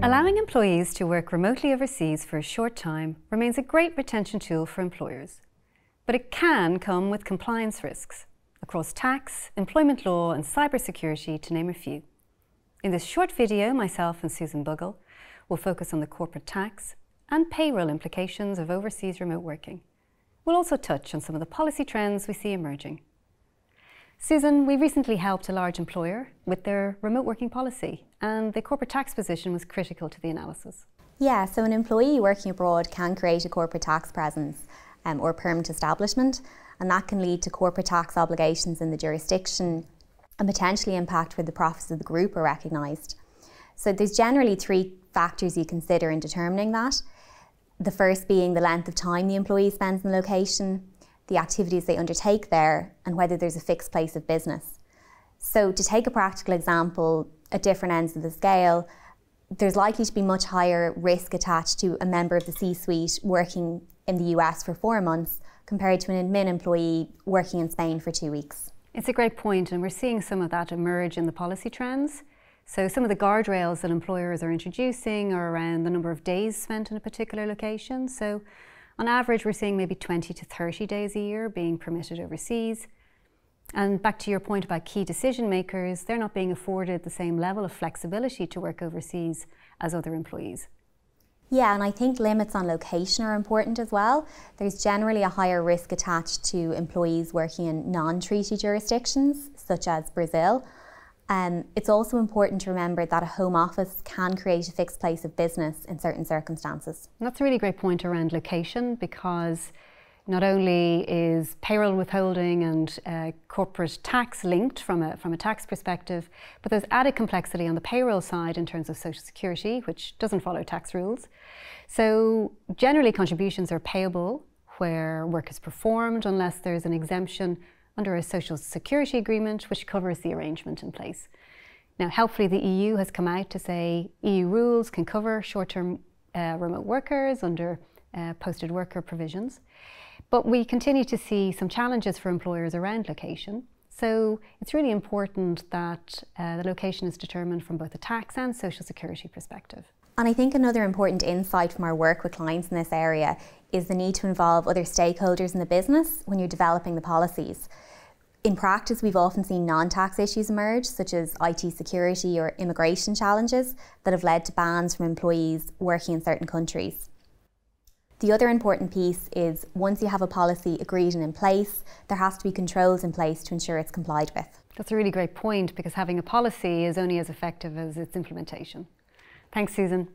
Allowing employees to work remotely overseas for a short time remains a great retention tool for employers, but it can come with compliance risks across tax, employment law and cybersecurity, to name a few. In this short video, myself and Susan Buggle will focus on the corporate tax and payroll implications of overseas remote working. We'll also touch on some of the policy trends we see emerging. Susan, we recently helped a large employer with their remote working policy, and the corporate tax position was critical to the analysis. Yeah, so an employee working abroad can create a corporate tax presence or permanent establishment, and that can lead to corporate tax obligations in the jurisdiction and potentially impact where the profits of the group are recognised. So there's generally three factors you consider in determining that. The first being the length of time the employee spends in the location, the activities they undertake there, and whether there's a fixed place of business. So to take a practical example, at different ends of the scale, there's likely to be much higher risk attached to a member of the C-suite working in the US for 4 months compared to an admin employee working in Spain for 2 weeks. It's a great point, and we're seeing some of that emerge in the policy trends. So some of the guardrails that employers are introducing are around the number of days spent in a particular location. So on average, we're seeing maybe 20 to 30 days a year being permitted overseas. And back to your point about key decision makers, they're not being afforded the same level of flexibility to work overseas as other employees. Yeah, and I think limits on location are important as well. There's generally a higher risk attached to employees working in non-treaty jurisdictions, such as Brazil. It's also important to remember that a home office can create a fixed place of business in certain circumstances. And that's a really great point around location, because not only is payroll withholding and corporate tax linked from a tax perspective, but there's added complexity on the payroll side in terms of Social Security, which doesn't follow tax rules. So generally contributions are payable where work is performed unless there's an exemption under a Social Security agreement which covers the arrangement in place. Now, helpfully, the EU has come out to say EU rules can cover short-term remote workers under posted worker provisions. But we continue to see some challenges for employers around location. So it's really important that the location is determined from both a tax and Social Security perspective. And I think another important insight from our work with clients in this area is the need to involve other stakeholders in the business when you're developing the policies. In practice, we've often seen non-tax issues emerge, such as IT security or immigration challenges that have led to bans from employees working in certain countries. The other important piece is once you have a policy agreed and in place, there has to be controls in place to ensure it's complied with. That's a really great point, because having a policy is only as effective as its implementation. Thanks, Susan.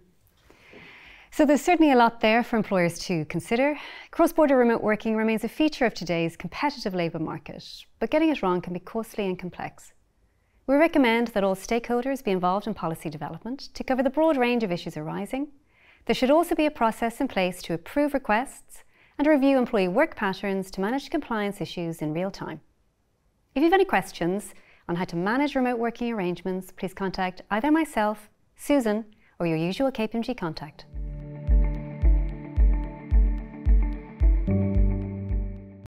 So there's certainly a lot there for employers to consider. Cross-border remote working remains a feature of today's competitive labour market, but getting it wrong can be costly and complex. We recommend that all stakeholders be involved in policy development to cover the broad range of issues arising. There should also be a process in place to approve requests and review employee work patterns to manage compliance issues in real time. If you have any questions on how to manage remote working arrangements, please contact either myself, Susan, or your usual KPMG contact.